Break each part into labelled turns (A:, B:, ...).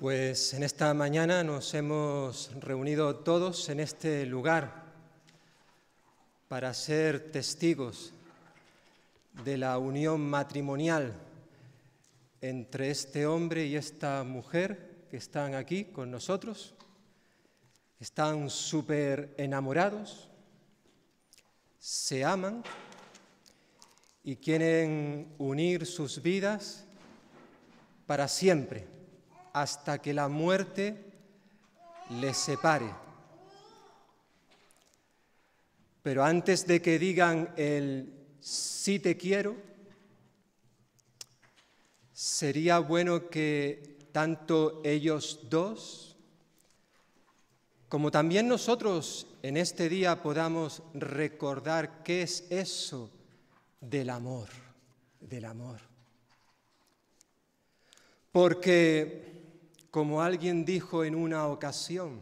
A: Pues en esta mañana nos hemos reunido todos en este lugar para ser testigos de la unión matrimonial entre este hombre y esta mujer que están aquí con nosotros. Están súper enamorados, se aman y quieren unir sus vidas para siempre, hasta que la muerte les separe. Pero antes de que digan el sí te quiero, sería bueno que tanto ellos dos como también nosotros en este día podamos recordar qué es eso del amor, Porque, como alguien dijo en una ocasión,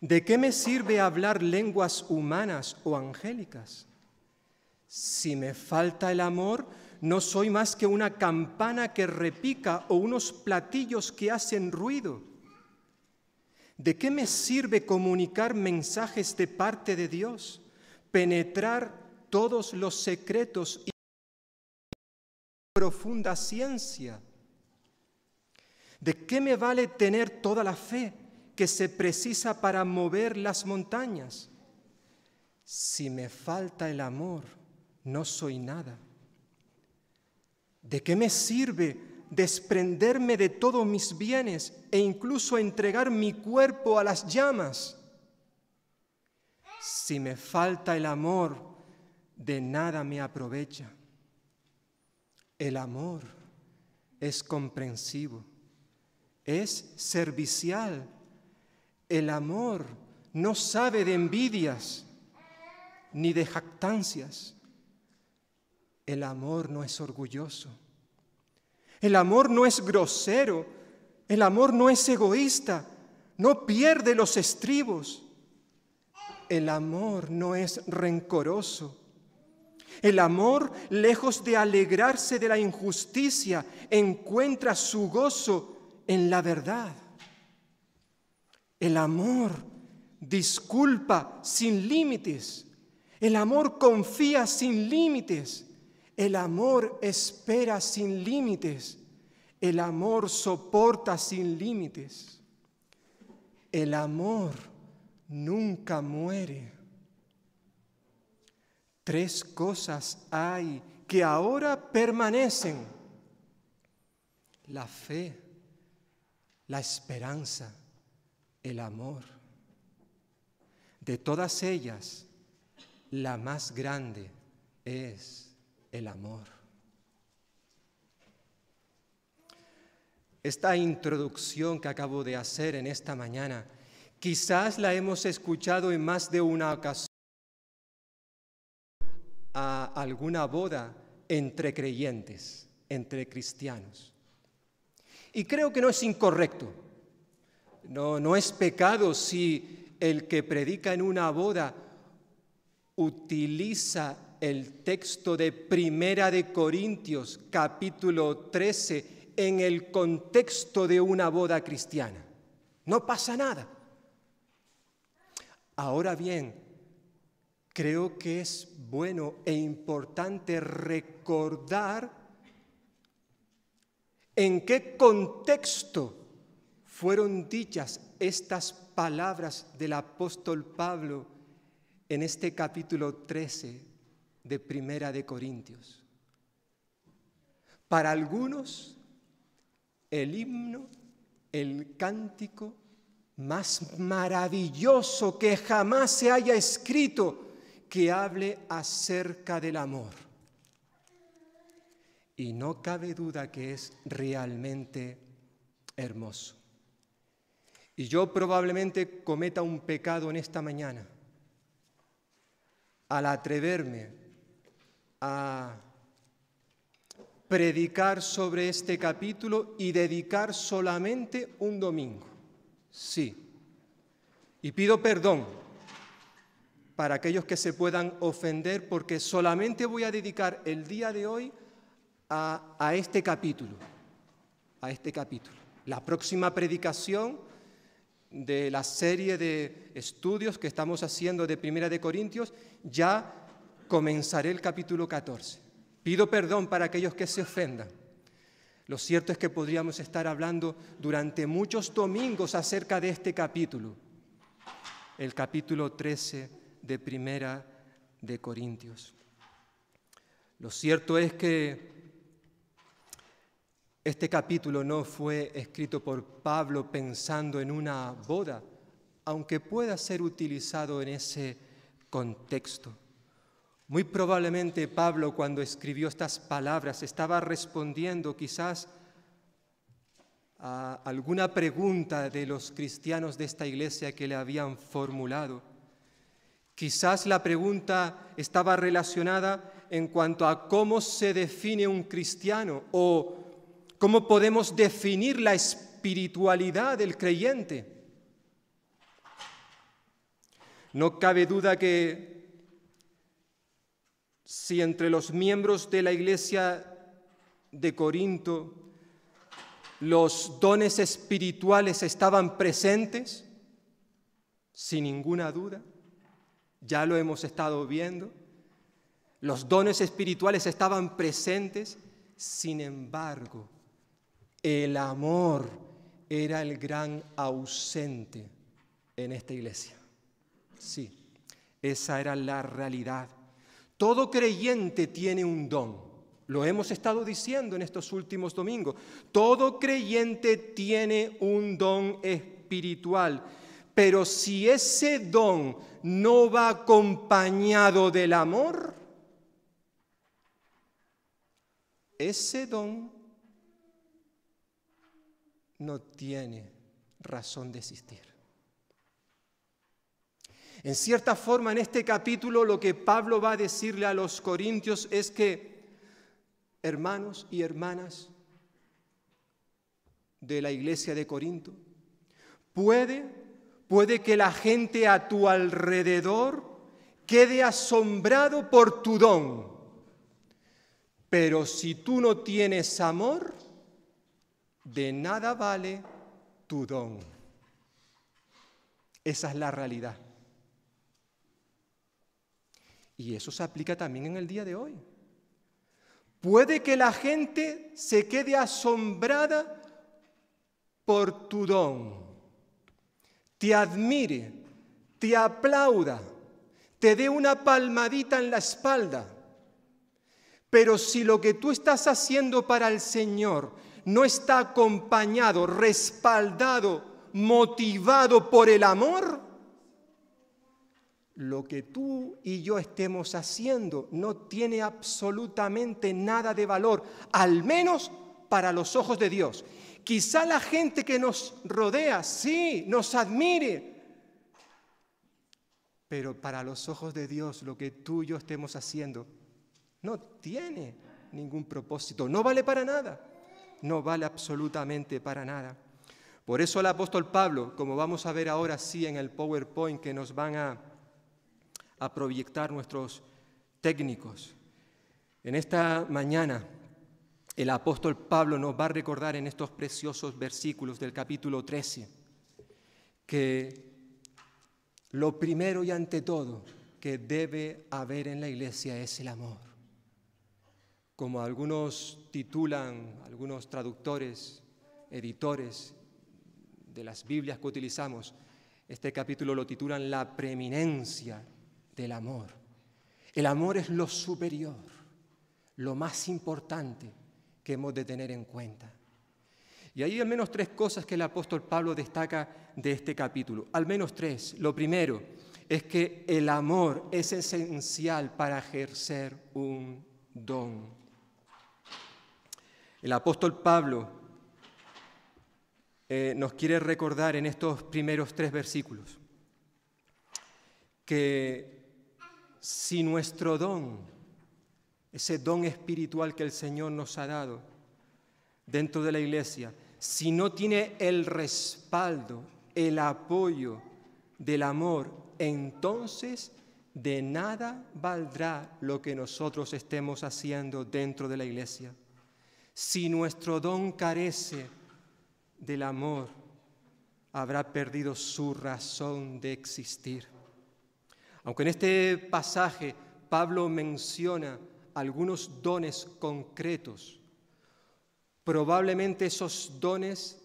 A: ¿de qué me sirve hablar lenguas humanas o angélicas? Si me falta el amor, no soy más que una campana que repica o unos platillos que hacen ruido. ¿De qué me sirve comunicar mensajes de parte de Dios, penetrar todos los secretos y profunda ciencia? ¿De qué me vale tener toda la fe que se precisa para mover las montañas? Si me falta el amor, no soy nada. ¿De qué me sirve desprenderme de todos mis bienes e incluso entregar mi cuerpo a las llamas? Si me falta el amor, de nada me aprovecha. El amor es comprensivo, es servicial. El amor no sabe de envidias ni de jactancias. El amor no es orgulloso. El amor no es grosero. El amor no es egoísta. No pierde los estribos. El amor no es rencoroso. El amor, lejos de alegrarse de la injusticia, encuentra su gozo en la verdad. El amor disculpa sin límites. El amor confía sin límites. El amor espera sin límites. El amor soporta sin límites. El amor nunca muere. 3 cosas hay que ahora permanecen: la fe, la esperanza, el amor. De todas ellas, la más grande es el amor. Esta introducción que acabo de hacer en esta mañana, quizás la hemos escuchado en más de una ocasión a alguna boda entre creyentes, entre cristianos. Y creo que no es incorrecto, no es pecado si el que predica en una boda utiliza el texto de Primera de Corintios, capítulo 13, en el contexto de una boda cristiana. No pasa nada. Ahora bien, creo que es bueno e importante recordar en qué contexto fueron dichas estas palabras del apóstol Pablo en este capítulo 13 de Primera de Corintios. Para algunos, el himno, el cántico más maravilloso que jamás se haya escrito, que hable acerca del amor. Y no cabe duda que es realmente hermoso. Y yo probablemente cometa un pecado en esta mañana al atreverme a predicar sobre este capítulo y dedicar solamente un domingo. Sí. Y pido perdón para aquellos que se puedan ofender, porque solamente voy a dedicar el día de hoy a este capítulo. La próxima predicación de la serie de estudios que estamos haciendo de Primera de Corintios, ya comenzaré el capítulo 14. Pido perdón para aquellos que se ofendan. Lo cierto es que podríamos estar hablando durante muchos domingos acerca de este capítulo, el capítulo 13 de Primera de Corintios. Lo cierto es que este capítulo no fue escrito por Pablo pensando en una boda, aunque pueda ser utilizado en ese contexto. Muy probablemente Pablo, cuando escribió estas palabras, estaba respondiendo quizás a alguna pregunta de los cristianos de esta iglesia que le habían formulado. Quizás la pregunta estaba relacionada en cuanto a cómo se define un cristiano o cómo podemos definir la espiritualidad del creyente. No cabe duda que si entre los miembros de la iglesia de Corinto los dones espirituales estaban presentes, sin ninguna duda, ya lo hemos estado viendo, los dones espirituales estaban presentes, sin embargo, el amor era el gran ausente en esta iglesia. Sí, esa era la realidad. Todo creyente tiene un don. Lo hemos estado diciendo en estos últimos domingos. Todo creyente tiene un don espiritual. Pero si ese don no va acompañado del amor, ese don no tiene razón de existir. En cierta forma, en este capítulo, lo que Pablo va a decirle a los corintios es que, hermanos y hermanas de la iglesia de Corinto, puede que la gente a tu alrededor quede asombrado por tu don, pero si tú no tienes amor, de nada vale tu don. Esa es la realidad. Y eso se aplica también en el día de hoy. Puede que la gente se quede asombrada por tu don, te admire, te aplauda, te dé una palmadita en la espalda. Pero si lo que tú estás haciendo para el Señor no está acompañado, respaldado, motivado por el amor, lo que tú y yo estemos haciendo no tiene absolutamente nada de valor, al menos para los ojos de Dios. Quizá la gente que nos rodea, sí, nos admire, pero para los ojos de Dios lo que tú y yo estemos haciendo no tiene ningún propósito, no vale para nada. No vale absolutamente para nada. Por eso el apóstol Pablo, como vamos a ver ahora sí en el PowerPoint que nos van a proyectar nuestros técnicos, en esta mañana el apóstol Pablo nos va a recordar en estos preciosos versículos del capítulo 13 que lo primero y ante todo que debe haber en la iglesia es el amor. Como algunos titulan, algunos traductores, editores de las Biblias que utilizamos, este capítulo lo titulan La preeminencia del amor. El amor es lo superior, lo más importante que hemos de tener en cuenta. Y hay al menos 3 cosas que el apóstol Pablo destaca de este capítulo, al menos 3. Lo primero es que el amor es esencial para ejercer un don. El apóstol Pablo nos quiere recordar en estos primeros 3 versículos que si nuestro don, ese don espiritual que el Señor nos ha dado dentro de la iglesia, si no tiene el respaldo, el apoyo del amor, entonces de nada valdrá lo que nosotros estemos haciendo dentro de la iglesia. Si nuestro don carece del amor habrá perdido su razón de existir. Aunque en este pasaje Pablo menciona algunos dones concretos, probablemente esos dones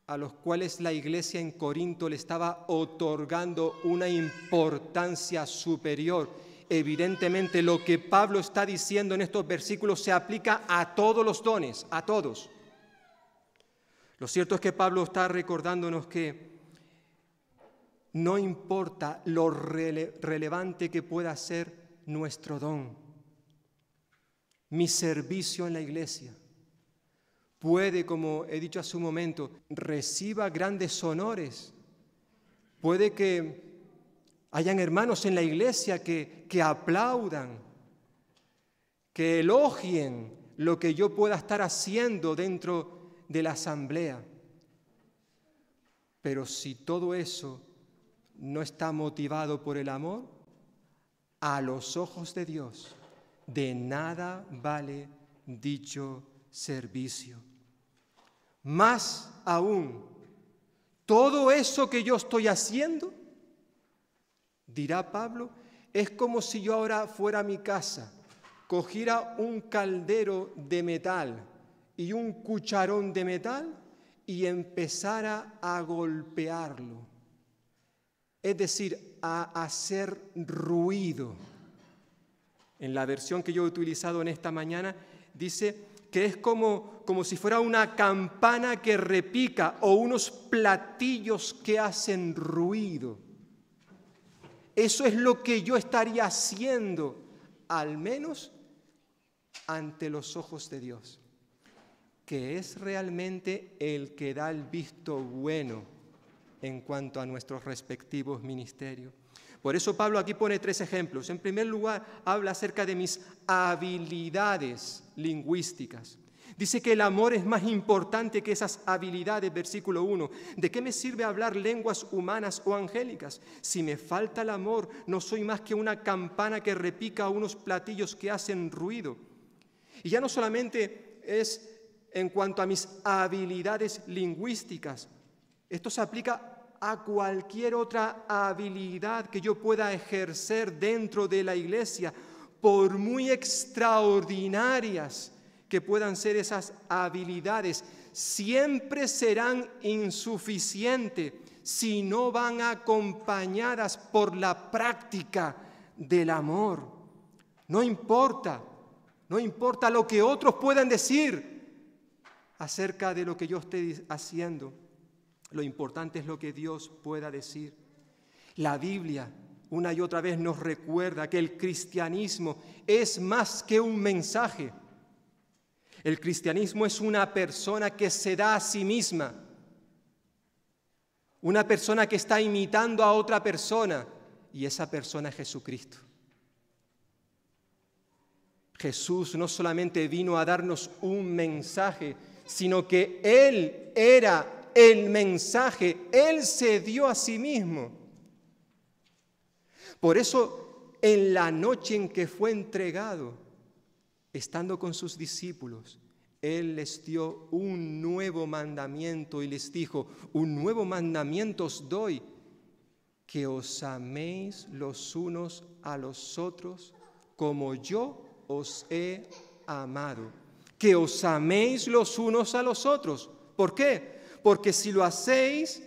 A: a los cuales la iglesia en Corinto le estaba otorgando una importancia superior. Evidentemente lo que Pablo está diciendo en estos versículos se aplica a todos los dones, a todos. Lo cierto es que Pablo está recordándonos que no importa lo relevante que pueda ser nuestro don, mi servicio en la iglesia, puede, como he dicho hace un momento, reciba grandes honores. Puede que hayan hermanos en la iglesia que aplaudan, que elogien lo que yo pueda estar haciendo dentro de la asamblea. Pero si todo eso no está motivado por el amor, a los ojos de Dios, de nada vale dicho servicio. Más aún, todo eso que yo estoy haciendo, dirá Pablo, es como si yo ahora fuera a mi casa, cogiera un caldero de metal y un cucharón de metal y empezara a golpearlo. Es decir, a hacer ruido. En la versión que yo he utilizado en esta mañana, dice que es como si fuera una campana que repica o unos platillos que hacen ruido. Eso es lo que yo estaría haciendo, al menos ante los ojos de Dios, que es realmente el que da el visto bueno en cuanto a nuestros respectivos ministerios. Por eso Pablo aquí pone 3 ejemplos. En primer lugar, habla acerca de mis habilidades lingüísticas. Dice que el amor es más importante que esas habilidades, versículo 1. ¿De qué me sirve hablar lenguas humanas o angélicas? Si me falta el amor, no soy más que una campana que repica unos platillos que hacen ruido. Y ya no solamente es en cuanto a mis habilidades lingüísticas, esto se aplica a cualquier otra habilidad que yo pueda ejercer dentro de la iglesia, por muy extraordinarias que puedan ser esas habilidades, siempre serán insuficientes si no van acompañadas por la práctica del amor. No importa lo que otros puedan decir acerca de lo que yo esté haciendo. Lo importante es lo que Dios pueda decir. La Biblia una y otra vez nos recuerda que el cristianismo es más que un mensaje. El cristianismo es una persona que se da a sí misma, una persona que está imitando a otra persona, y esa persona es Jesucristo. Jesús no solamente vino a darnos un mensaje, sino que Él era el mensaje, Él se dio a sí mismo. Por eso, en la noche en que fue entregado, estando con sus discípulos, Él les dio un nuevo mandamiento y les dijo: un nuevo mandamiento os doy, que os améis los unos a los otros como yo os he amado. Que os améis los unos a los otros. ¿Por qué? Porque si lo hacéis,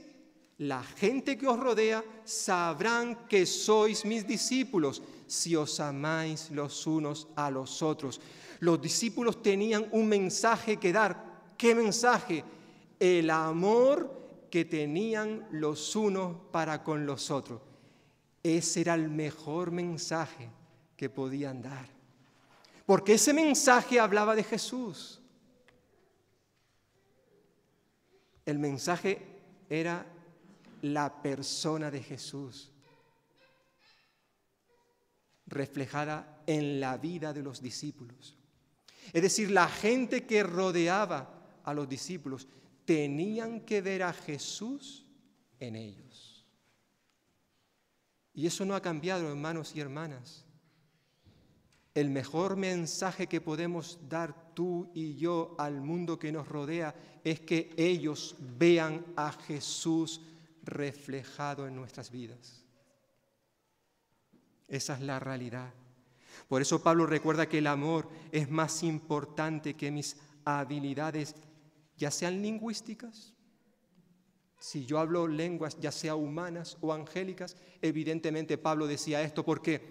A: la gente que os rodea sabrán que sois mis discípulos, si os amáis los unos a los otros. Los discípulos tenían un mensaje que dar. ¿Qué mensaje? El amor que tenían los unos para con los otros. Ese era el mejor mensaje que podían dar. Porque ese mensaje hablaba de Jesús. El mensaje era la persona de Jesús, reflejada en la vida de los discípulos. Es decir, la gente que rodeaba a los discípulos tenían que ver a Jesús en ellos. Y eso no ha cambiado, hermanos y hermanas. El mejor mensaje que podemos dar tú y yo al mundo que nos rodea es que ellos vean a Jesús reflejado en nuestras vidas. Esa es la realidad. Por eso Pablo recuerda que el amor es más importante que mis habilidades, ya sean lingüísticas. Si yo hablo lenguas, ya sea humanas o angélicas, evidentemente Pablo decía esto porque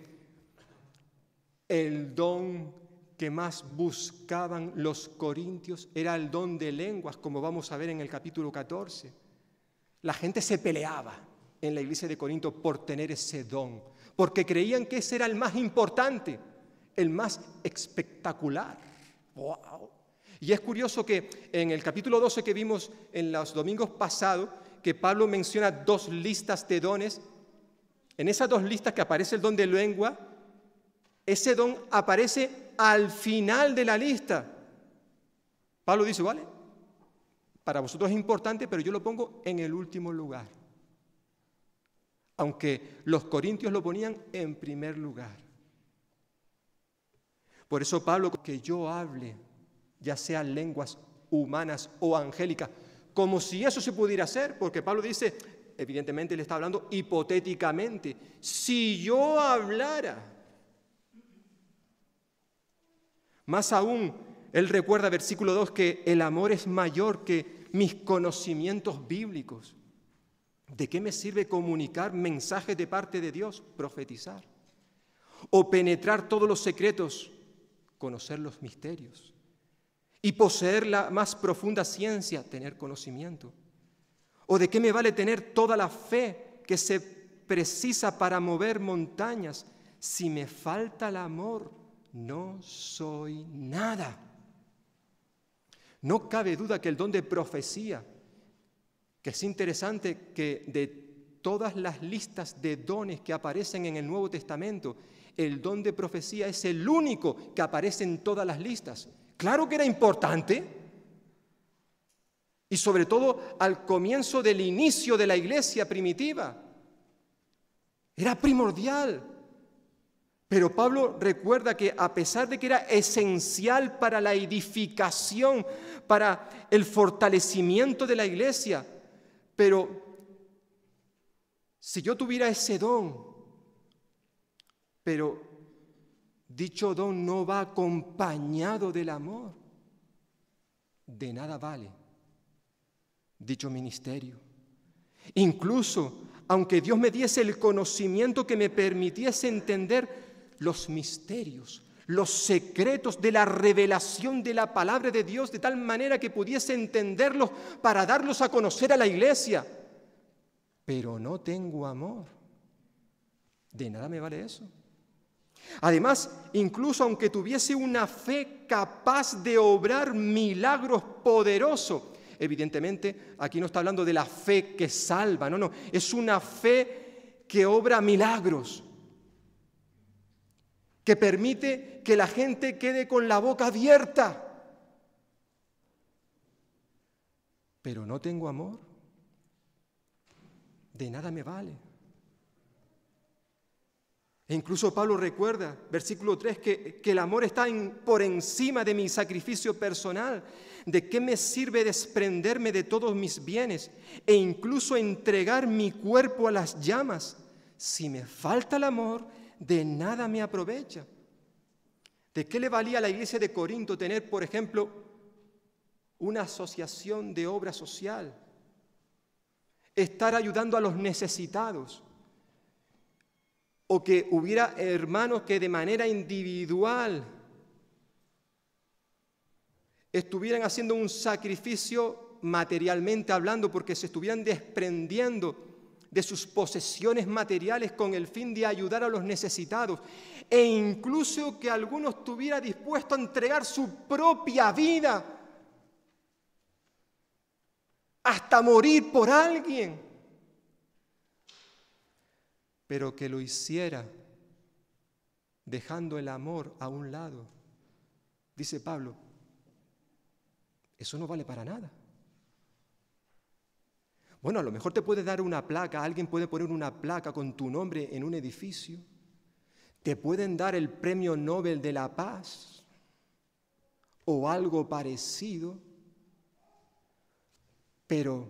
A: el don que más buscaban los corintios era el don de lenguas, como vamos a ver en el capítulo 14. La gente se peleaba en la iglesia de Corinto por tener ese don, porque creían que ese era el más importante, el más espectacular. ¡Wow! Y es curioso que en el capítulo 12 que vimos en los domingos pasados, que Pablo menciona 2 listas de dones, en esas 2 listas que aparece el don de lengua, ese don aparece al final de la lista. Pablo dice, vale, para vosotros es importante, pero yo lo pongo en el último lugar. Aunque los corintios lo ponían en primer lugar. Por eso Pablo, que yo hable, ya sean lenguas humanas o angélicas, como si eso se pudiera hacer, porque Pablo dice, evidentemente le está hablando hipotéticamente, si yo hablara. Más aún, él recuerda, versículo 2, que el amor es mayor que mis conocimientos bíblicos. ¿De qué me sirve comunicar mensajes de parte de Dios? Profetizar. O penetrar todos los secretos, conocer los misterios. Y poseer la más profunda ciencia, tener conocimiento. ¿O de qué me vale tener toda la fe que se precisa para mover montañas? Si me falta el amor, no soy nada. No cabe duda que el don de profecía, que es interesante que de todas las listas de dones que aparecen en el Nuevo Testamento, el don de profecía es el único que aparece en todas las listas. Claro que era importante, y sobre todo al comienzo del inicio de la iglesia primitiva. Era primordial. Pero Pablo recuerda que a pesar de que era esencial para la edificación, para el fortalecimiento de la iglesia, pero si yo tuviera ese don, pero dicho don no va acompañado del amor, de nada vale dicho ministerio. Incluso, aunque Dios me diese el conocimiento que me permitiese entender los misterios, los secretos de la revelación de la palabra de Dios, de tal manera que pudiese entenderlos para darlos a conocer a la iglesia, pero no tengo amor, de nada me vale eso. Además, incluso aunque tuviese una fe capaz de obrar milagros poderosos, evidentemente aquí no está hablando de la fe que salva, no, es una fe que obra milagros, que permite que la gente quede con la boca abierta. Pero no tengo amor, de nada me vale. E incluso Pablo recuerda, versículo 3, que el amor está por encima de mi sacrificio personal. ¿De qué me sirve desprenderme de todos mis bienes e incluso entregar mi cuerpo a las llamas? Si me falta el amor, de nada me aprovecha. ¿De qué le valía a la iglesia de Corinto tener, por ejemplo, una asociación de obra social? Estar ayudando a los necesitados. O que hubiera hermanos que de manera individual estuvieran haciendo un sacrificio materialmente hablando, porque se estuvieran desprendiendo de sus posesiones materiales con el fin de ayudar a los necesitados, e incluso que alguno estuviera dispuesto a entregar su propia vida hasta morir por alguien, pero que lo hiciera dejando el amor a un lado. Dice Pablo, eso no vale para nada. Bueno, a lo mejor te puede dar una placa, alguien puede poner una placa con tu nombre en un edificio, te pueden dar el premio Nobel de la Paz, o algo parecido, pero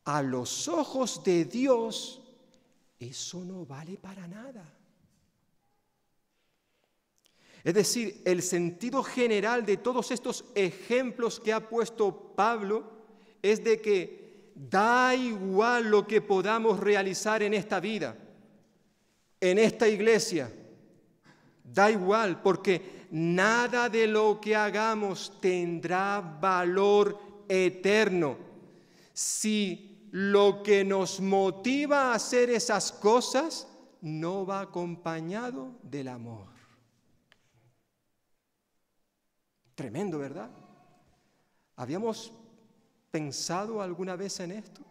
A: a los ojos de Dios eso no vale para nada. Es decir, el sentido general de todos estos ejemplos que ha puesto Pablo es de que da igual lo que podamos realizar en esta vida, en esta iglesia, da igual, porque nada de lo que hagamos tendrá valor eterno si lo que nos motiva a hacer esas cosas no va acompañado del amor. Tremendo, ¿verdad? ¿Habíamos pensado alguna vez en esto?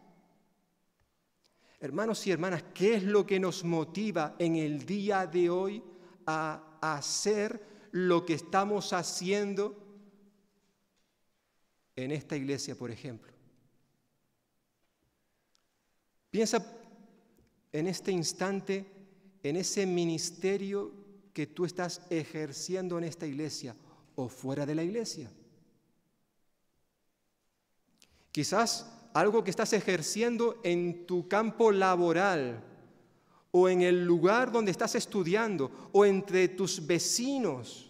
A: Hermanos y hermanas, ¿qué es lo que nos motiva en el día de hoy a hacer lo que estamos haciendo en esta iglesia, por ejemplo? Piensa en este instante, en ese ministerio que tú estás ejerciendo en esta iglesia o fuera de la iglesia. Quizás algo que estás ejerciendo en tu campo laboral o en el lugar donde estás estudiando o entre tus vecinos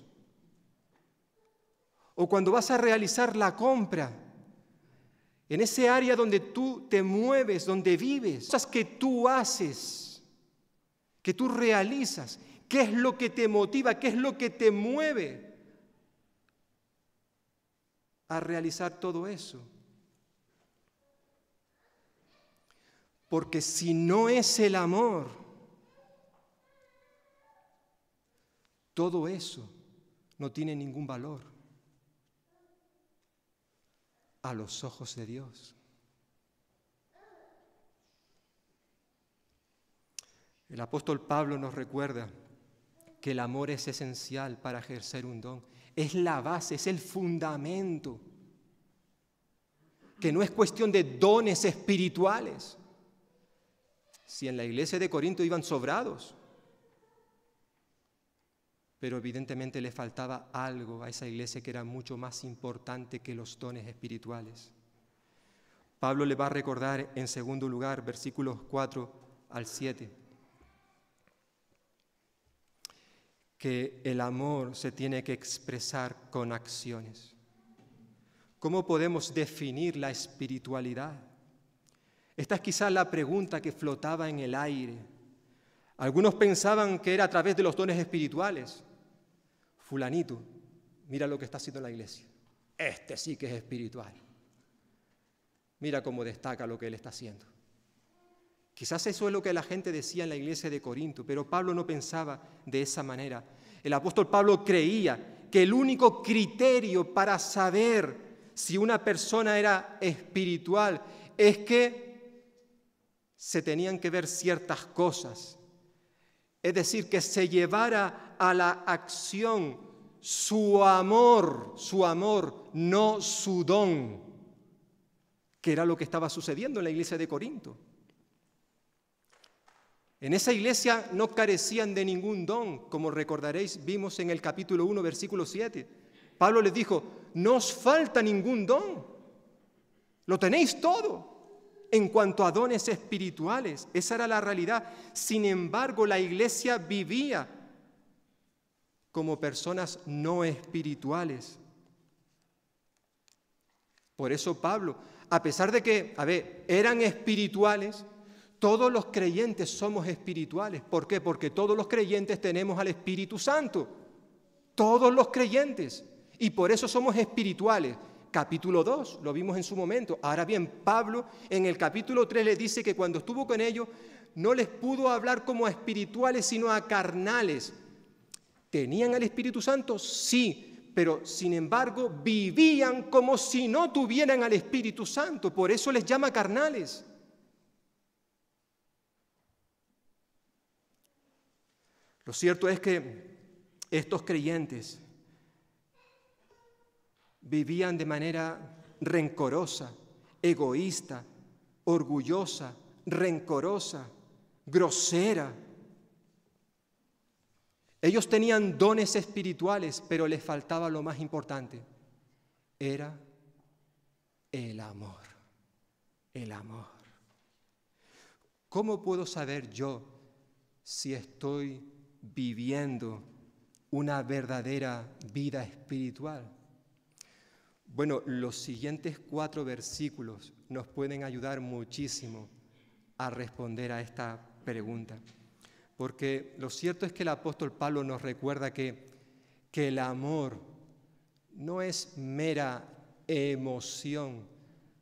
A: o cuando vas a realizar la compra, en ese área donde tú te mueves, donde vives, cosas que tú haces, que tú realizas, ¿qué es lo que te motiva? ¿Qué es lo que te mueve a realizar todo eso? Porque si no es el amor, todo eso no tiene ningún valor a los ojos de Dios. El apóstol Pablo nos recuerda que el amor es esencial para ejercer un don. Es la base, es el fundamento. Que no es cuestión de dones espirituales. Si en la iglesia de Corinto iban sobrados, pero evidentemente le faltaba algo a esa iglesia que era mucho más importante que los dones espirituales. Pablo le va a recordar en segundo lugar, versículos 4 al 7, que el amor se tiene que expresar con acciones. ¿Cómo podemos definir la espiritualidad? Esta es quizás la pregunta que flotaba en el aire. Algunos pensaban que era a través de los dones espirituales. Fulanito, mira lo que está haciendo la iglesia. Este sí que es espiritual. Mira cómo destaca lo que él está haciendo. Quizás eso es lo que la gente decía en la iglesia de Corinto, pero Pablo no pensaba de esa manera. El apóstol Pablo creía que el único criterio para saber si una persona era espiritual es que se tenían que ver ciertas cosas. Es decir, que se llevara a la acción su amor, no su don, que era lo que estaba sucediendo en la iglesia de Corinto. En esa iglesia no carecían de ningún don, como recordaréis, vimos en el capítulo 1, versículo 7. Pablo les dijo, no os falta ningún don, lo tenéis todo. En cuanto a dones espirituales, esa era la realidad. Sin embargo, la iglesia vivía como personas no espirituales. Por eso Pablo, a pesar de que, eran espirituales, todos los creyentes somos espirituales. ¿Por qué? Porque todos los creyentes tenemos al Espíritu Santo. Todos los creyentes. Y por eso somos espirituales. Capítulo 2, lo vimos en su momento. Ahora bien, Pablo en el capítulo 3 les dice que cuando estuvo con ellos no les pudo hablar como a espirituales, sino a carnales. ¿Tenían al Espíritu Santo? Sí, pero sin embargo vivían como si no tuvieran al Espíritu Santo. Por eso les llama carnales. Lo cierto es que estos creyentes vivían de manera rencorosa, egoísta, orgullosa, rencorosa, grosera. Ellos tenían dones espirituales, pero les faltaba lo más importante. Era el amor. El amor. ¿Cómo puedo saber yo si estoy viviendo una verdadera vida espiritual? Bueno, los siguientes 4 versículos nos pueden ayudar muchísimo a responder a esta pregunta. Porque lo cierto es que el apóstol Pablo nos recuerda que el amor no es mera emoción,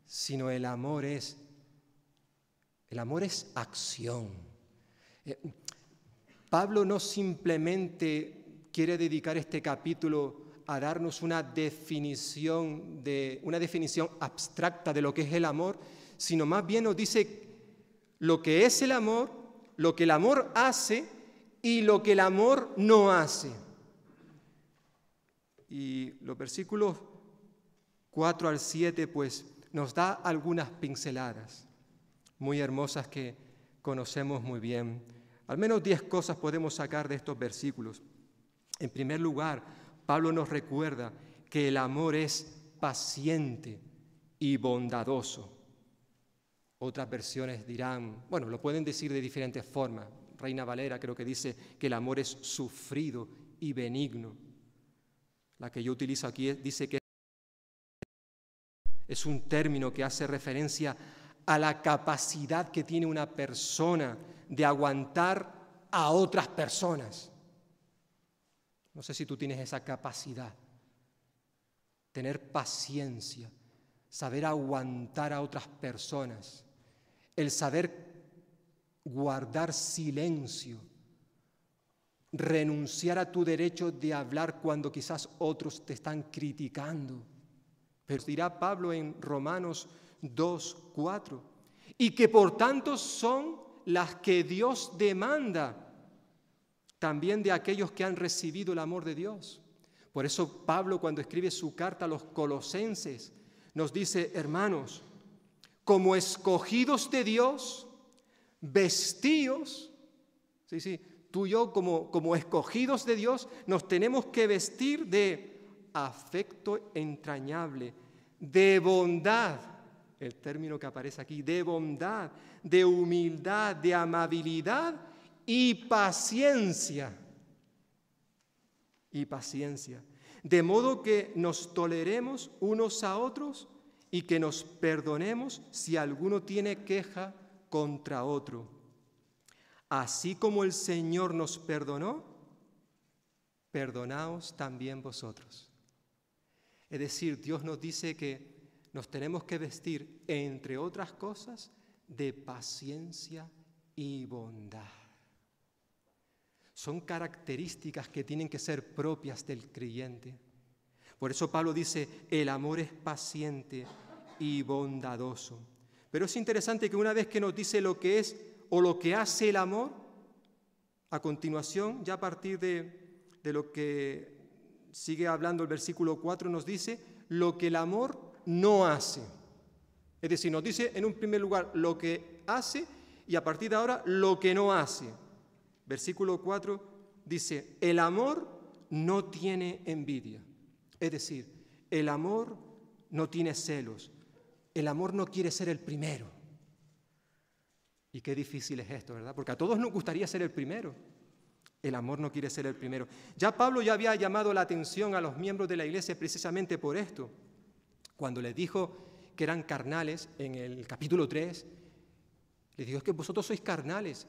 A: sino el amor es acción. Pablo no simplemente quiere dedicar este capítulo a darnos una definición abstracta de lo que es el amor, sino más bien nos dice lo que es el amor, lo que el amor hace y lo que el amor no hace. Y los versículos 4 al 7 pues nos da algunas pinceladas muy hermosas que conocemos muy bien. Al menos 10 cosas podemos sacar de estos versículos. En primer lugar, Pablo nos recuerda que el amor es paciente y bondadoso. Otras versiones dirán, bueno, lo pueden decir de diferentes formas. Reina Valera creo que dice que el amor es sufrido y benigno. La que yo utilizo aquí dice que es un término que hace referencia a la capacidad que tiene una persona de aguantar a otras personas. No sé si tú tienes esa capacidad, tener paciencia, saber aguantar a otras personas, el saber guardar silencio, renunciar a tu derecho de hablar cuando quizás otros te están criticando. Pero dirá Pablo en Romanos 2:4, y que por tanto son las que Dios demanda también de aquellos que han recibido el amor de Dios. Por eso Pablo, cuando escribe su carta a los colosenses, nos dice, hermanos, como escogidos de Dios, vestíos, tú y yo como escogidos de Dios, nos tenemos que vestir de afecto entrañable, de bondad, el término que aparece aquí, de bondad, de humildad, de amabilidad y paciencia. Y paciencia. De modo que nos toleremos unos a otros y que nos perdonemos si alguno tiene queja contra otro. Así como el Señor nos perdonó, perdonaos también vosotros. Es decir, Dios nos dice que nos tenemos que vestir, entre otras cosas, de paciencia y bondad. Son características que tienen que ser propias del creyente. Por eso Pablo dice, el amor es paciente y bondadoso. Pero es interesante que una vez que nos dice lo que es o lo que hace el amor, a continuación, ya a partir de lo que sigue hablando el versículo 4, nos dice lo que el amor no hace. Es decir, nos dice en un primer lugar lo que hace y a partir de ahora lo que no hace. Versículo 4 dice, el amor no tiene envidia. Es decir, el amor no tiene celos. El amor no quiere ser el primero. Y qué difícil es esto, ¿verdad? Porque a todos nos gustaría ser el primero. El amor no quiere ser el primero. Ya Pablo ya había llamado la atención a los miembros de la iglesia precisamente por esto. Cuando les dijo que eran carnales, en el capítulo 3, les dijo, es que vosotros sois carnales.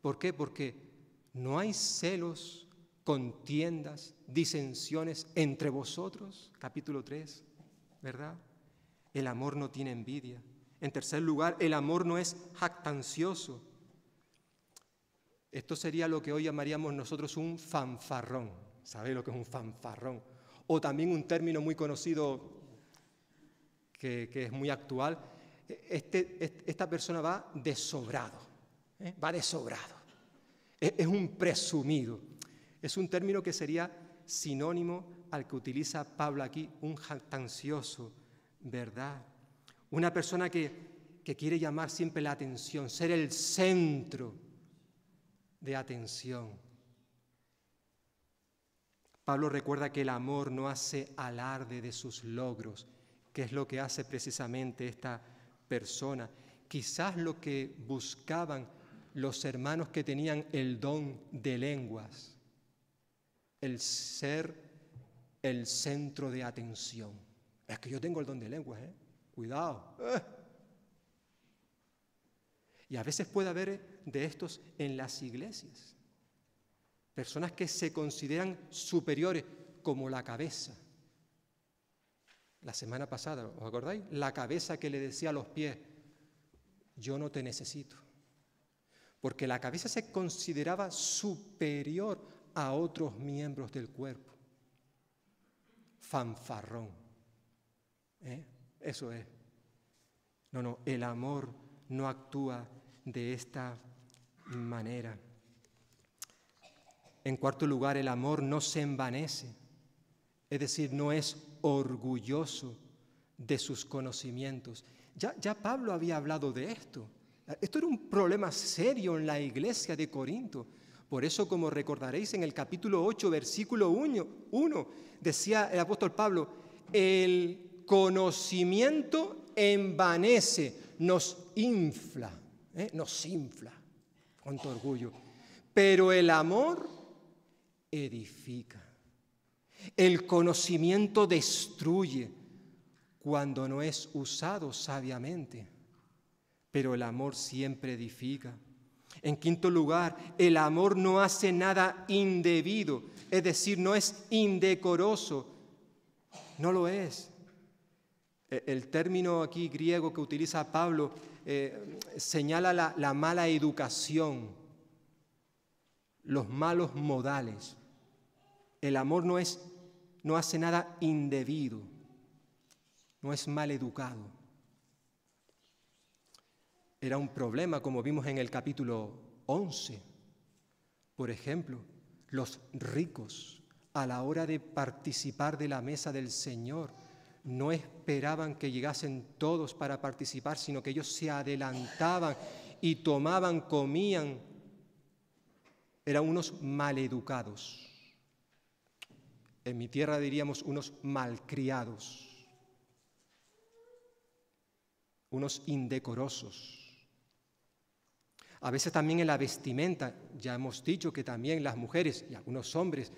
A: ¿Por qué? Porque no hay celos, contiendas, disensiones entre vosotros. Capítulo 3, ¿verdad? El amor no tiene envidia. En tercer lugar, el amor no es jactancioso. Esto sería lo que hoy llamaríamos nosotros un fanfarrón. ¿Sabéis lo que es un fanfarrón? O también un término muy conocido que es muy actual. Esta persona va de sobrado. Va de sobrado. Es un presumido. Es un término que sería sinónimo al que utiliza Pablo aquí, un jactancioso, ¿verdad? Una persona que quiere llamar siempre la atención, ser el centro de atención. Pablo recuerda que el amor no hace alarde de sus logros, que es lo que hace precisamente esta persona. Quizás lo que buscaban los hermanos que tenían el don de lenguas, el ser el centro de atención. Es que yo tengo el don de lenguas, cuidado. Y a veces puede haber de estos en las iglesias. Personas que se consideran superiores, como la cabeza. La semana pasada, ¿os acordáis? La cabeza que le decía a los pies, yo no te necesito. Porque la cabeza se consideraba superior a otros miembros del cuerpo. Fanfarrón. Eso es. No, el amor no actúa de esta manera. En cuarto lugar, el amor no se envanece, es decir, no es orgulloso de sus conocimientos. Ya Pablo había hablado de esto. Esto era un problema serio en la iglesia de Corinto. Por eso, como recordaréis, en el capítulo 8, versículo 1, decía el apóstol Pablo, el conocimiento envanece, nos infla. Cuánto orgullo. Pero el amor edifica. El conocimiento destruye cuando no es usado sabiamente, pero el amor siempre edifica. En quinto lugar, el amor no hace nada indebido, es decir, no es indecoroso, no lo es. El término aquí griego que utiliza Pablo señala la mala educación, los malos modales. El amor no hace nada indebido, no es mal educado. Era un problema, como vimos en el capítulo 11. Por ejemplo, los ricos, a la hora de participar de la mesa del Señor, no esperaban que llegasen todos para participar, sino que ellos se adelantaban y tomaban, comían. Eran unos maleducados. En mi tierra diríamos unos malcriados, unos indecorosos. A veces también en la vestimenta, ya hemos dicho que también las mujeres y algunos hombres,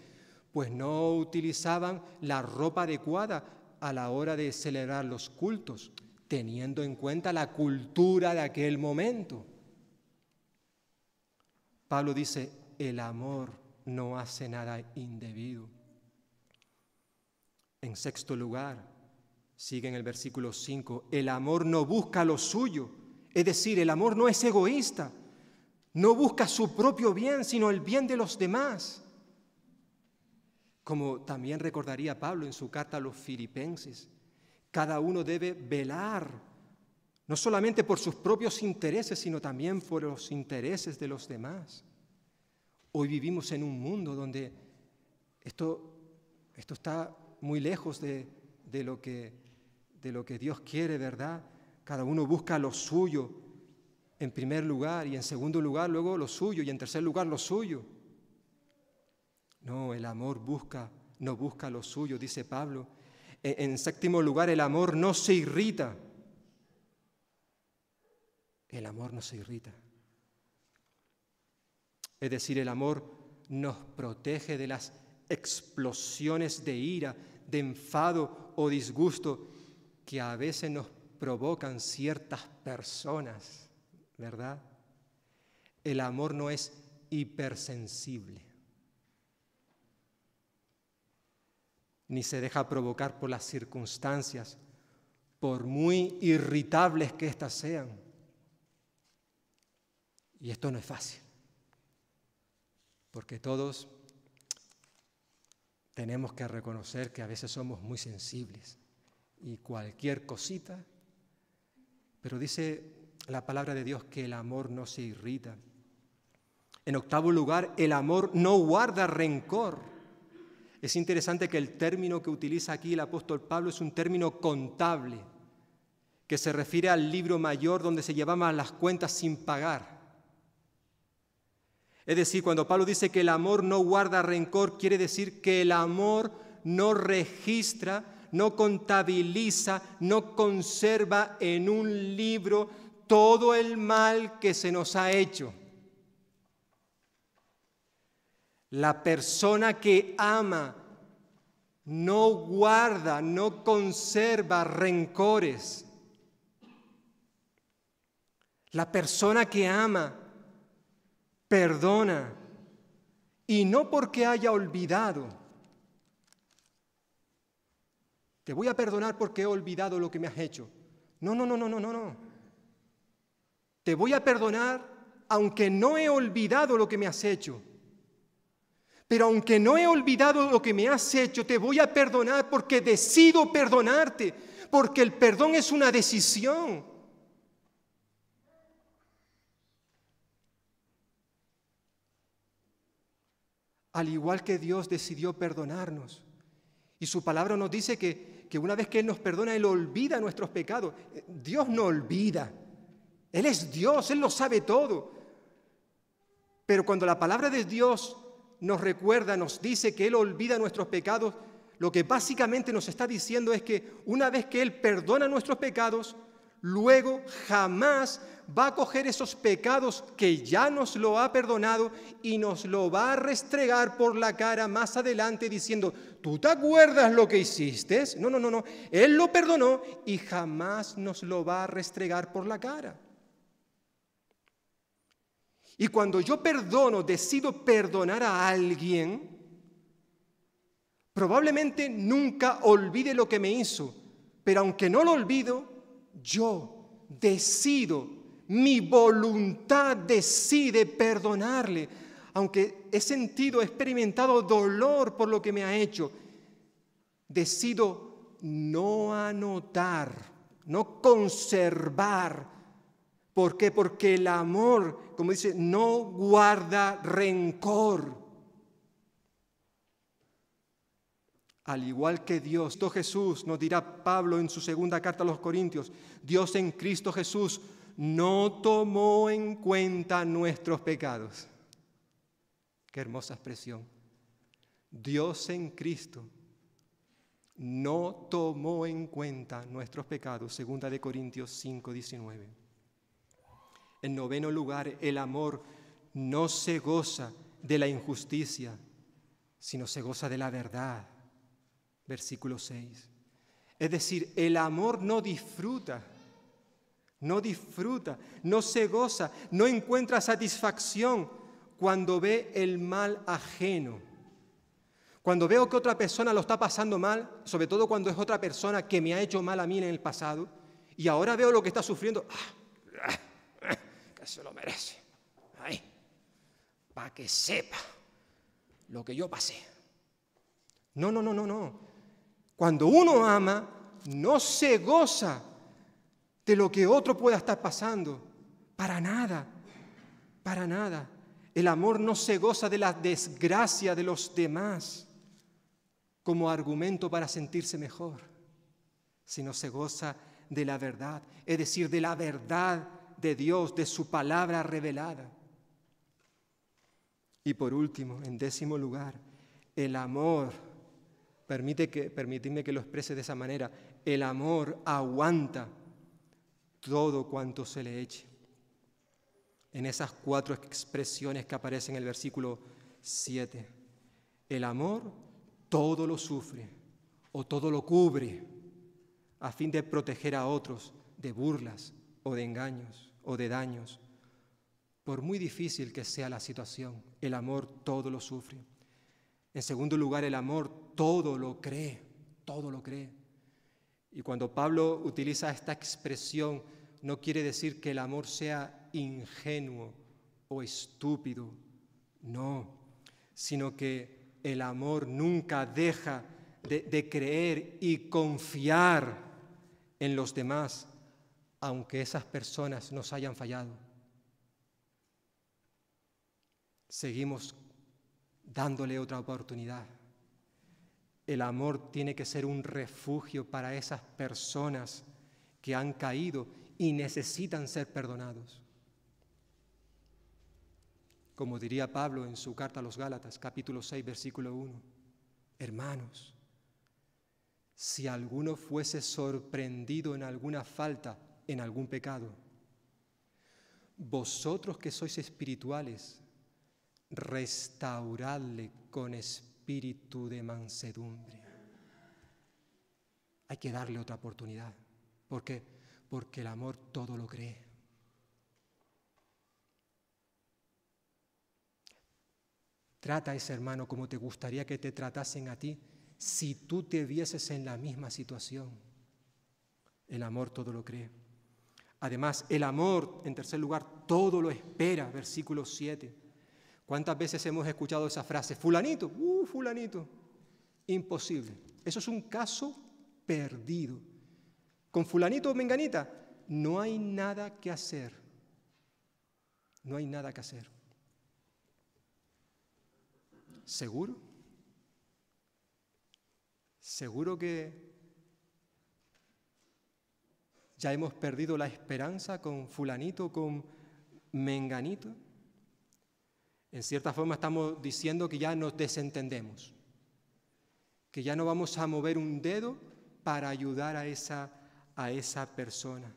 A: pues no utilizaban la ropa adecuada a la hora de celebrar los cultos, teniendo en cuenta la cultura de aquel momento. Pablo dice, el amor no hace nada indebido. En sexto lugar, sigue en el versículo 5, el amor no busca lo suyo, es decir, el amor no es egoísta, no busca su propio bien, sino el bien de los demás. Como también recordaría Pablo en su carta a los Filipenses, cada uno debe velar, no solamente por sus propios intereses, sino también por los intereses de los demás. Hoy vivimos en un mundo donde esto está muy lejos de lo que Dios quiere, ¿verdad? Cada uno busca lo suyo en primer lugar y en segundo lugar luego lo suyo y en tercer lugar lo suyo. No, el amor no busca lo suyo, dice Pablo. En séptimo lugar, el amor no se irrita. El amor no se irrita. Es decir, el amor nos protege de las explosiones de ira, de enfado o disgusto que a veces nos provocan ciertas personas, ¿verdad? El amor no es hipersensible, ni se deja provocar por las circunstancias, por muy irritables que éstas sean. Y esto no es fácil, porque todos tenemos que reconocer que a veces somos muy sensibles y cualquier cosita, pero dice la palabra de Dios que el amor no se irrita. En octavo lugar, el amor no guarda rencor. Es interesante que el término que utiliza aquí el apóstol Pablo es un término contable, que se refiere al libro mayor donde se llevaban las cuentas sin pagar. Es decir, cuando Pablo dice que el amor no guarda rencor, quiere decir que el amor no registra, no contabiliza, no conserva en un libro todo el mal que se nos ha hecho. La persona que ama no guarda, no conserva rencores. La persona que ama perdona, y no porque haya olvidado. Te voy a perdonar porque he olvidado lo que me has hecho. No, no, no, no, no, no, no. Te voy a perdonar aunque no he olvidado lo que me has hecho. Pero aunque no he olvidado lo que me has hecho, te voy a perdonar porque decido perdonarte, porque el perdón es una decisión. Al igual que Dios decidió perdonarnos. Y su palabra nos dice que una vez que Él nos perdona, Él olvida nuestros pecados. Dios no olvida. Él es Dios, Él lo sabe todo. Pero cuando la palabra de Dios nos recuerda, nos dice que Él olvida nuestros pecados, lo que básicamente nos está diciendo es que una vez que Él perdona nuestros pecados, luego jamás va a coger esos pecados que ya nos lo ha perdonado y nos lo va a restregar por la cara más adelante diciendo, ¿tú te acuerdas lo que hiciste? No, no, no, no. Él lo perdonó y jamás nos lo va a restregar por la cara. Y cuando yo perdono, decido perdonar a alguien, probablemente nunca olvide lo que me hizo, pero aunque no lo olvido, yo decido, mi voluntad decide perdonarle, aunque he experimentado dolor por lo que me ha hecho, decido no anotar, no conservar. ¿Por qué? Porque el amor, como dice, no guarda rencor. Al igual que Dios, Cristo Jesús, nos dirá Pablo en su segunda carta a los Corintios, Dios en Cristo Jesús no tomó en cuenta nuestros pecados. Qué hermosa expresión. Dios en Cristo no tomó en cuenta nuestros pecados. Segunda de Corintios 5:19. En noveno lugar, el amor no se goza de la injusticia, sino se goza de la verdad. Versículo 6. Es decir, el amor no disfruta, no se goza, no encuentra satisfacción cuando ve el mal ajeno. Cuando veo que otra persona lo está pasando mal, sobre todo cuando es otra persona que me ha hecho mal a mí en el pasado, y ahora veo lo que está sufriendo, que se lo merece, para que sepa lo que yo pasé. No. Cuando uno ama, no se goza de lo que otro pueda estar pasando. Para nada. El amor no se goza de la desgracia de los demás como argumento para sentirse mejor, sino se goza de la verdad, es decir, de la verdad de Dios, de su palabra revelada. Y por último, en décimo lugar, el amor, permitidme que lo exprese de esa manera, el amor aguanta todo cuanto se le eche. En esas 4 expresiones que aparecen en el versículo 7, el amor todo lo sufre o todo lo cubre a fin de proteger a otros de burlas o de engaños o de daños. Por muy difícil que sea la situación, el amor todo lo sufre. En segundo lugar, el amor todo lo cree. Y cuando Pablo utiliza esta expresión, no quiere decir que el amor sea ingenuo o estúpido, no, sino que el amor nunca deja de creer y confiar en los demás, aunque esas personas nos hayan fallado. Seguimos dándole otra oportunidad. El amor tiene que ser un refugio para esas personas que han caído y necesitan ser perdonados. Como diría Pablo en su carta a los Gálatas, capítulo 6, versículo 1. Hermanos, si alguno fuese sorprendido en alguna falta, en algún pecado, vosotros que sois espirituales, restauradle con espíritu de mansedumbre. Hay que darle otra oportunidad. ¿Por qué? Porque el amor todo lo cree. Trata a ese hermano como te gustaría que te tratasen a ti si tú te vieses en la misma situación. El amor todo lo cree. Además, el amor, en tercer lugar, todo lo espera, versículo 7. ¿Cuántas veces hemos escuchado esa frase? Fulanito, fulanito. Imposible. Eso es un caso perdido. Con fulanito o menganita, no hay nada que hacer. No hay nada que hacer. ¿Seguro? ¿Seguro que ya hemos perdido la esperanza con fulanito, con menganito? En cierta forma estamos diciendo que ya nos desentendemos, que ya no vamos a mover un dedo para ayudar a esa persona.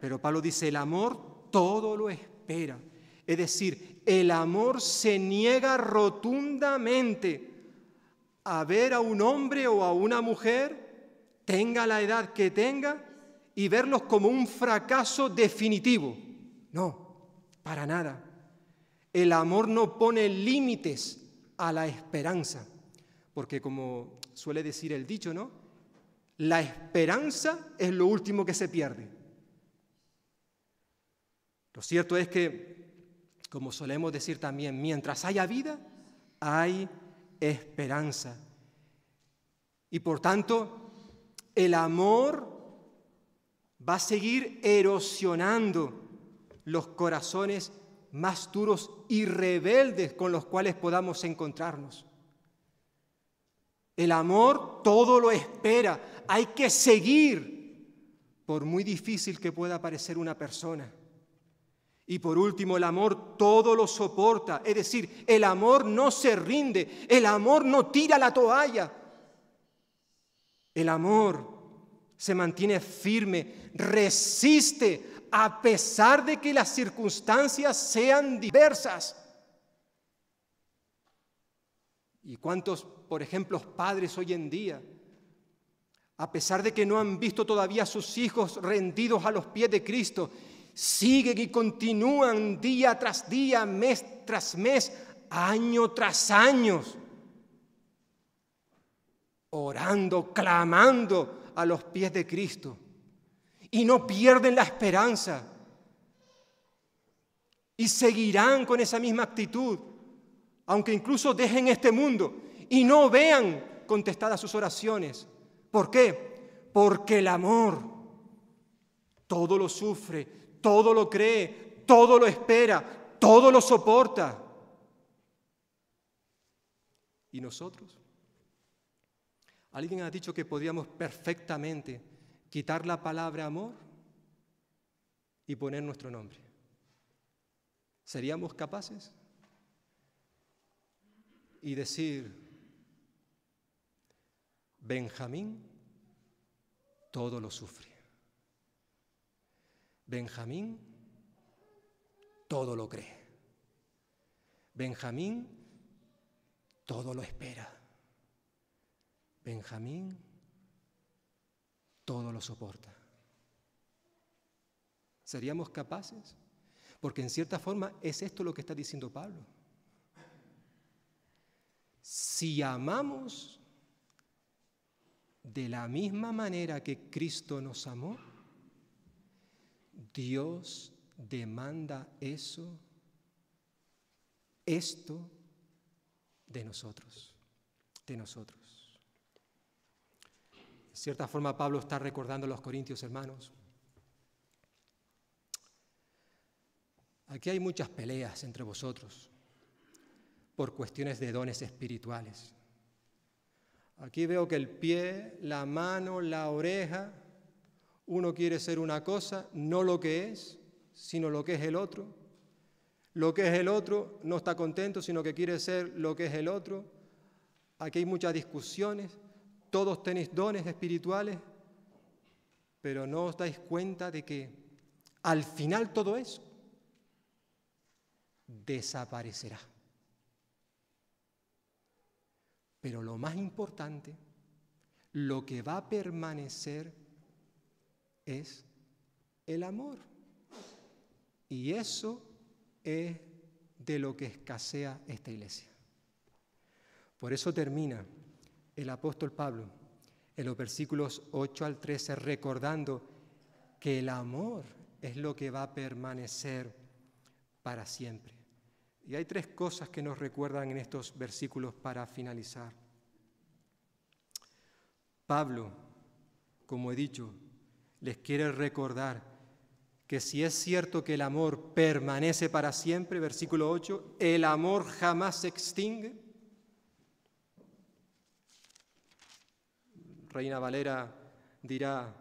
A: Pero Pablo dice, el amor todo lo espera. Es decir, el amor se niega rotundamente a ver a un hombre o a una mujer, tenga la edad que tenga, y verlos como un fracaso definitivo. No, para nada. El amor no pone límites a la esperanza, porque como suele decir el dicho, ¿no? La esperanza es lo último que se pierde. Lo cierto es que, como solemos decir también, mientras haya vida, hay esperanza. Y por tanto, el amor va a seguir erosionando los corazones más duros y rebeldes con los cuales podamos encontrarnos. El amor todo lo espera. Hay que seguir, por muy difícil que pueda parecer una persona. Y por último, el amor todo lo soporta. Es decir, el amor no se rinde. El amor no tira la toalla. El amor se mantiene firme, resiste a pesar de que las circunstancias sean diversas. ¿Y cuántos, por ejemplo, padres hoy en día, a pesar de que no han visto todavía a sus hijos rendidos a los pies de Cristo, siguen y continúan día tras día, mes tras mes, año tras año, orando, clamando a los pies de Cristo, y no pierden la esperanza, y seguirán con esa misma actitud, aunque incluso dejen este mundo y no vean contestadas sus oraciones? ¿Por qué? Porque el amor todo lo sufre, todo lo cree, todo lo espera, todo lo soporta. ¿Y nosotros? Alguien ha dicho que podríamos perfectamente quitar la palabra amor y poner nuestro nombre. ¿Seríamos capaces? Y decir, Benjamín todo lo sufre. Benjamín todo lo cree. Benjamín todo lo espera. Benjamín todo lo soporta. ¿Seríamos capaces? Porque en cierta forma es esto lo que está diciendo Pablo. Si amamos de la misma manera que Cristo nos amó, Dios demanda esto de nosotros. En cierta forma Pablo está recordando a los corintios, hermanos. Aquí hay muchas peleas entre vosotros por cuestiones de dones espirituales. Aquí veo que el pie, la mano, la oreja, uno quiere ser una cosa, no lo que es, sino lo que es el otro. lo que es el otro, no está contento, sino que quiere ser lo que es el otro. Aquí hay muchas discusiones, todos tenéis dones espirituales, pero no os dais cuenta de que al final todo eso desaparecerá. Pero lo más importante, lo que va a permanecer es el amor. Y eso es de lo que escasea esta iglesia. Por eso termina el apóstol Pablo en los versículos 8 al 13 recordando que el amor es lo que va a permanecer para siempre. Y hay tres cosas que nos recuerdan en estos versículos para finalizar. Pablo, como he dicho, les quiere recordar que si es cierto que el amor permanece para siempre, versículo 8, el amor jamás se extingue. Reina Valera dirá,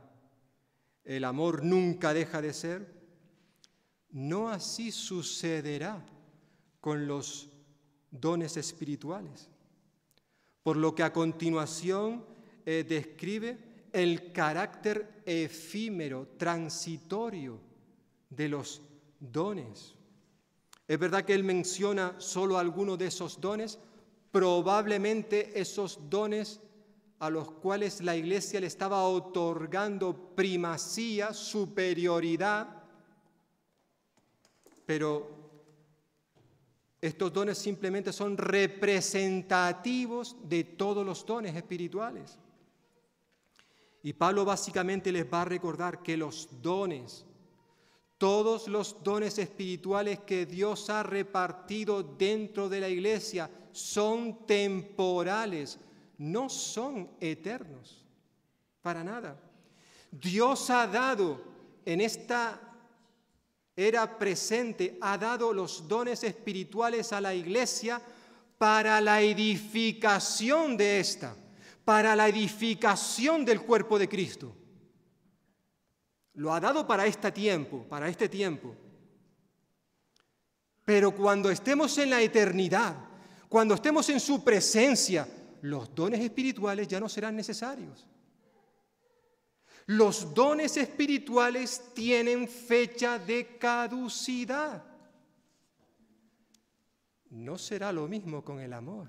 A: el amor nunca deja de ser. No así sucederá con los dones espirituales, por lo que a continuación describe el carácter efímero, transitorio de los dones. Es verdad que él menciona solo algunos de esos dones, probablemente esos dones a los cuales la iglesia le estaba otorgando primacía, superioridad, pero estos dones simplemente son representativos de todos los dones espirituales. Y Pablo básicamente les va a recordar que los dones, todos los dones espirituales que Dios ha repartido dentro de la iglesia son temporales, no son eternos, para nada. Dios ha dado en esta era presente, ha dado los dones espirituales a la iglesia para la edificación de esta, para la edificación del cuerpo de Cristo. Lo ha dado para este tiempo. Pero cuando estemos en la eternidad, cuando estemos en su presencia, los dones espirituales ya no serán necesarios. Los dones espirituales tienen fecha de caducidad. No será lo mismo con el amor.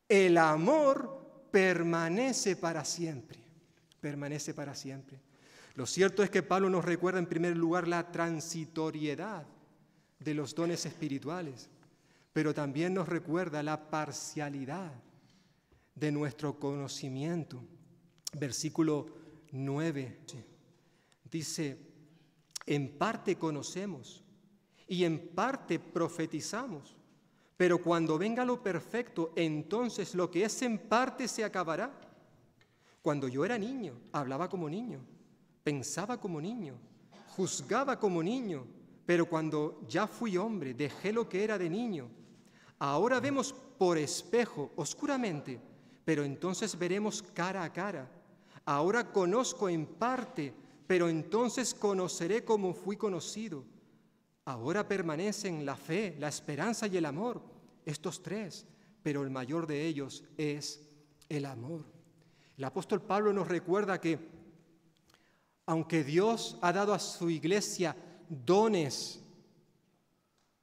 A: El amor permanece para siempre, permanece para siempre. Lo cierto es que Pablo nos recuerda en primer lugar la transitoriedad de los dones espirituales, pero también nos recuerda la parcialidad de nuestro conocimiento. Versículo 9 dice, en parte conocemos y en parte profetizamos, pero cuando venga lo perfecto, entonces lo que es en parte se acabará. Cuando yo era niño, hablaba como niño, pensaba como niño, juzgaba como niño, pero cuando ya fui hombre, dejé lo que era de niño. Ahora vemos por espejo, oscuramente, pero entonces veremos cara a cara. Ahora conozco en parte, pero entonces conoceré como fui conocido. Ahora permanecen la fe, la esperanza y el amor, estos tres, pero el mayor de ellos es el amor. El apóstol Pablo nos recuerda que, aunque Dios ha dado a su iglesia dones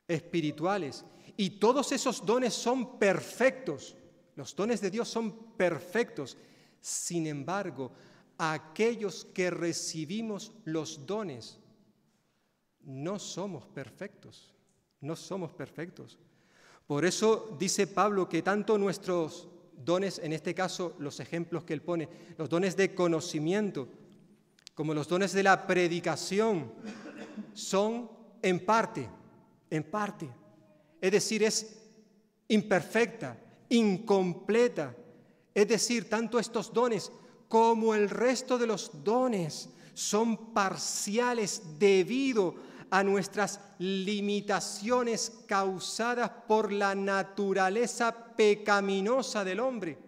A: espirituales, y todos esos dones son perfectos, los dones de Dios son perfectos. Sin embargo, aquellos que recibimos los dones no somos perfectos, no somos perfectos. Por eso dice Pablo que tanto nuestros dones, en este caso los ejemplos que él pone, los dones de conocimiento, como los dones de la predicación, son en parte. Es decir, es imperfecta, incompleta. Es decir, tanto estos dones como el resto de los dones son parciales debido a nuestras limitaciones causadas por la naturaleza pecaminosa del hombre.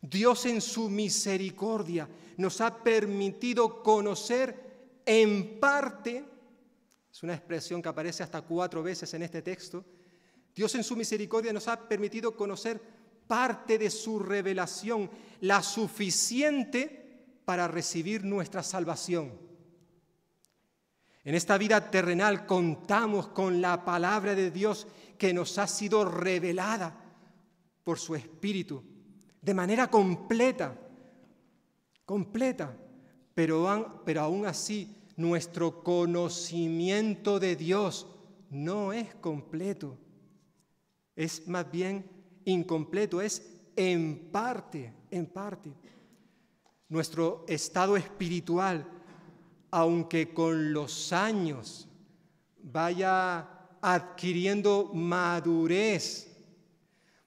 A: Dios en su misericordia nos ha permitido conocer en parte Es una expresión que aparece hasta 4 veces en este texto. Dios en su misericordia nos ha permitido conocer parte de su revelación, la suficiente para recibir nuestra salvación. En esta vida terrenal contamos con la palabra de Dios que nos ha sido revelada por su Espíritu de manera completa, pero aún así nuestro conocimiento de Dios no es completo, es más bien incompleto, es en parte. Nuestro estado espiritual, aunque con los años vaya adquiriendo madurez,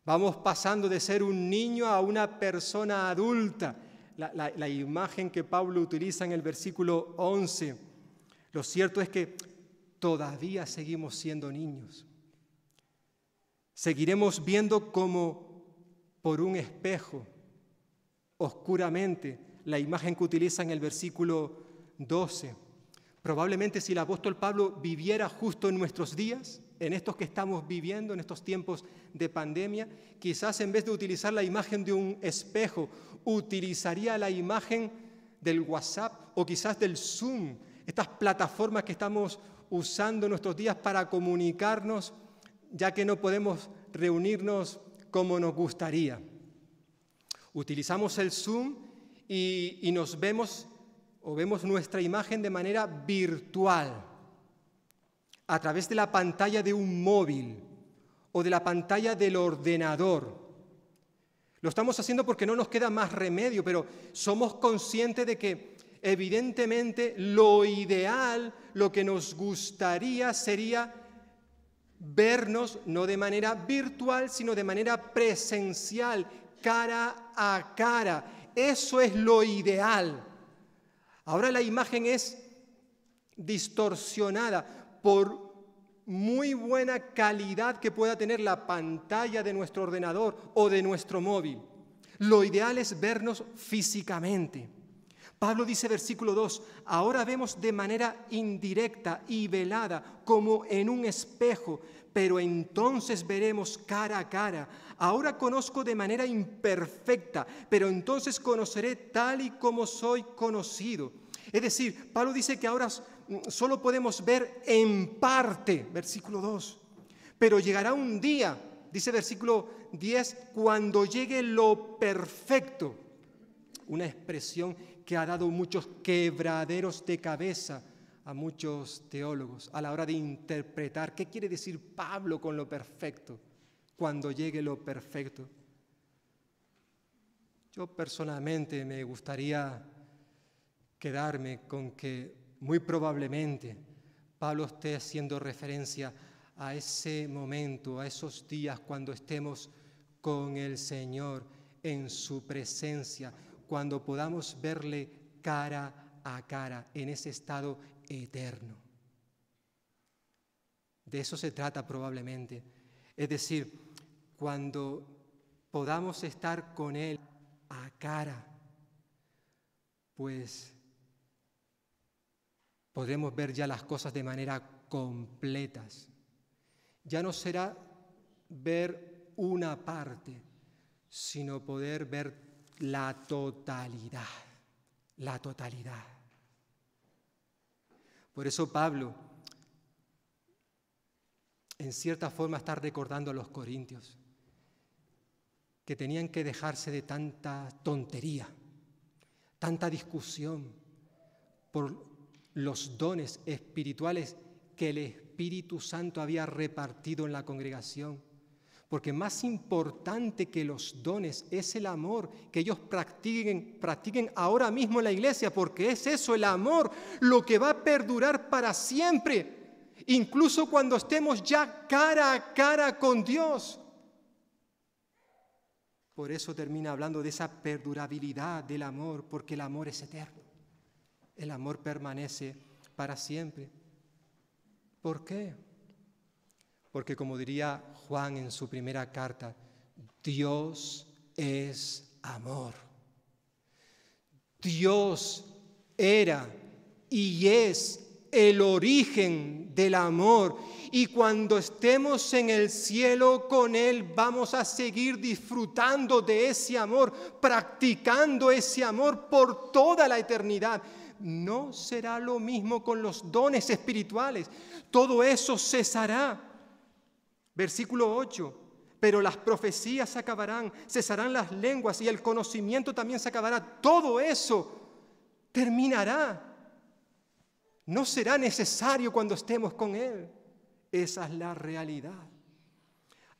A: vamos pasando de ser un niño a una persona adulta. La imagen que Pablo utiliza en el versículo 11, lo cierto es que todavía seguimos siendo niños. Seguiremos viendo como por un espejo, oscuramente, la imagen que utiliza en el versículo 12. Probablemente si el apóstol Pablo viviera justo en nuestros días, en estos que estamos viviendo, en estos tiempos de pandemia, quizás en vez de utilizar la imagen de un espejo, utilizaría la imagen del WhatsApp o quizás del Zoom, estas plataformas que estamos usando en nuestros días para comunicarnos, ya que no podemos reunirnos como nos gustaría. Utilizamos el Zoom y nos vemos o vemos nuestra imagen de manera virtual, a través de la pantalla de un móvil o de la pantalla del ordenador. Lo estamos haciendo porque no nos queda más remedio, pero somos conscientes de que evidentemente lo ideal, lo que nos gustaría sería vernos no de manera virtual, sino de manera presencial, cara a cara. Eso es lo ideal. Ahora la imagen es distorsionada por muy buena calidad que pueda tener la pantalla de nuestro ordenador o de nuestro móvil. Lo ideal es vernos físicamente. Pablo dice, versículo 2, ahora vemos de manera indirecta y velada, como en un espejo, pero entonces veremos cara a cara. Ahora conozco de manera imperfecta, pero entonces conoceré tal y como soy conocido. Es decir, Pablo dice que ahora solo podemos ver en parte, versículo 2, pero llegará un día, dice versículo 10, cuando llegue lo perfecto. Una expresión que ha dado muchos quebraderos de cabeza a muchos teólogos a la hora de interpretar qué quiere decir Pablo con lo perfecto, cuando llegue lo perfecto. Yo personalmente me gustaría quedarme con que muy probablemente Pablo esté haciendo referencia a ese momento, a esos días cuando estemos con el Señor en su presencia, cuando podamos verle cara a cara en ese estado eterno. De eso se trata probablemente. Es decir, cuando podamos estar con Él a cara, pues podremos ver ya las cosas de manera completas. Ya no será ver una parte, sino poder ver la totalidad. La totalidad. Por eso Pablo, en cierta forma, está recordando a los corintios que tenían que dejarse de tanta tontería, tanta discusión por los dones espirituales que el Espíritu Santo había repartido en la congregación. Porque más importante que los dones es el amor que ellos practiquen ahora mismo en la iglesia, porque es eso, el amor, lo que va a perdurar para siempre, incluso cuando estemos ya cara a cara con Dios. Por eso termina hablando de esa perdurabilidad del amor, porque el amor es eterno. El amor permanece para siempre. ¿Por qué? Porque como diría Juan en su primera carta, Dios es amor. Dios era y es el origen del amor. Y cuando estemos en el cielo con Él, vamos a seguir disfrutando de ese amor, practicando ese amor por toda la eternidad. No será lo mismo con los dones espirituales. Todo eso cesará. Versículo 8. Pero las profecías se acabarán, cesarán las lenguas y el conocimiento también se acabará. Todo eso terminará. No será necesario cuando estemos con Él. Esa es la realidad.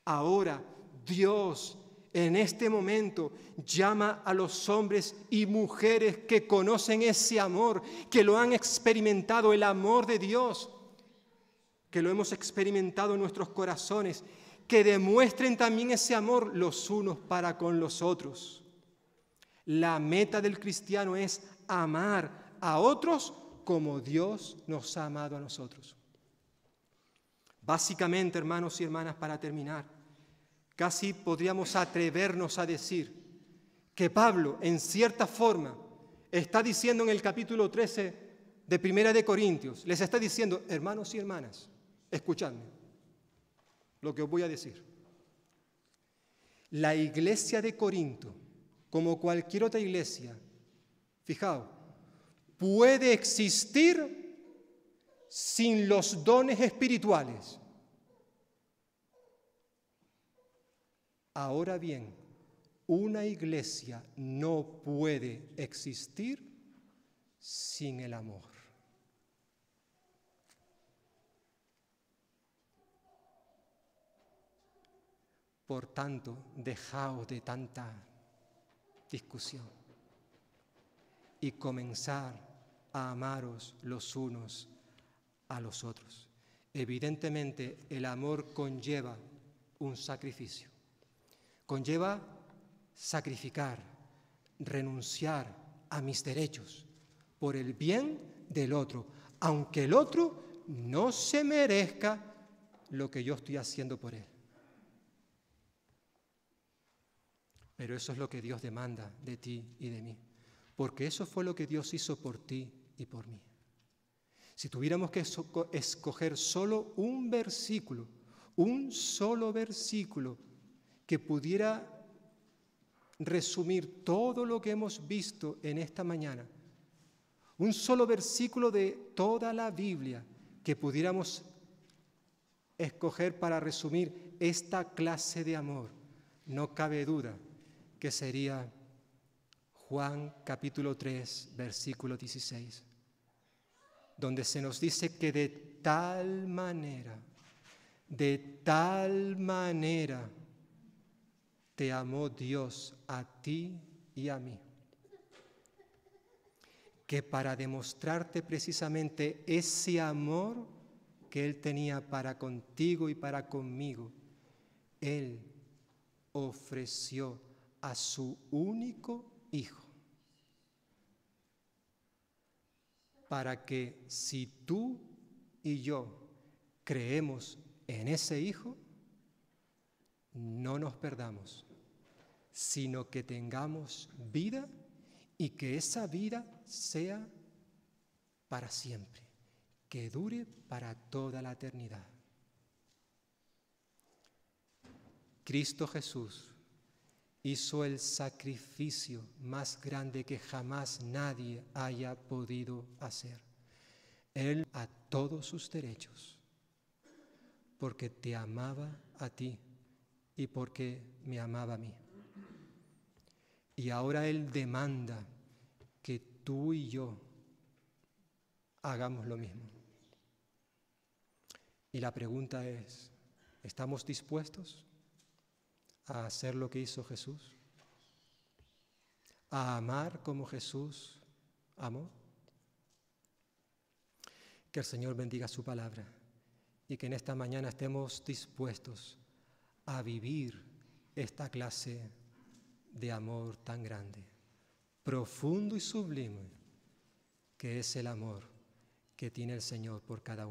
A: Ahora, Dios en este momento llama a los hombres y mujeres que conocen ese amor, que lo han experimentado, el amor de Dios, que lo hemos experimentado en nuestros corazones, que demuestren también ese amor los unos para con los otros. La meta del cristiano es amar a otros como Dios nos ha amado a nosotros. Básicamente, hermanos y hermanas, para terminar, casi podríamos atrevernos a decir que Pablo, en cierta forma, está diciendo en el capítulo 13 de Primera de Corintios, les está diciendo, hermanos y hermanas, escuchadme lo que os voy a decir. La iglesia de Corinto, como cualquier otra iglesia, fijaos, puede existir sin los dones espirituales. Ahora bien, una iglesia no puede existir sin el amor. Por tanto, dejaos de tanta discusión y comenzar a amaros los unos a los otros. Evidentemente, el amor conlleva un sacrificio. Conlleva sacrificar, renunciar a mis derechos por el bien del otro, aunque el otro no se merezca lo que yo estoy haciendo por él. Pero eso es lo que Dios demanda de ti y de mí, porque eso fue lo que Dios hizo por ti y por mí. Si tuviéramos que escoger solo un solo versículo que pudiera resumir todo lo que hemos visto en esta mañana, un solo versículo de toda la Biblia que pudiéramos escoger para resumir esta clase de amor, no cabe duda que sería Juan capítulo 3, versículo 16, donde se nos dice que de tal manera te amó Dios a ti y a mí, que para demostrarte precisamente ese amor que Él tenía para contigo y para conmigo, Él ofreció a su único Hijo, para que si tú y yo creemos en ese Hijo, no nos perdamos, sino que tengamos vida y que esa vida sea para siempre, que dure para toda la eternidad. Cristo Jesús hizo el sacrificio más grande que jamás nadie haya podido hacer. Él a todos sus derechos, porque te amaba a ti y porque me amaba a mí. Y ahora Él demanda que tú y yo hagamos lo mismo. Y la pregunta es, ¿estamos dispuestos a hacer lo que hizo Jesús? ¿A amar como Jesús amó? Que el Señor bendiga su palabra y que en esta mañana estemos dispuestos a vivir esta clase de amor tan grande, profundo y sublime, que es el amor que tiene el Señor por cada uno.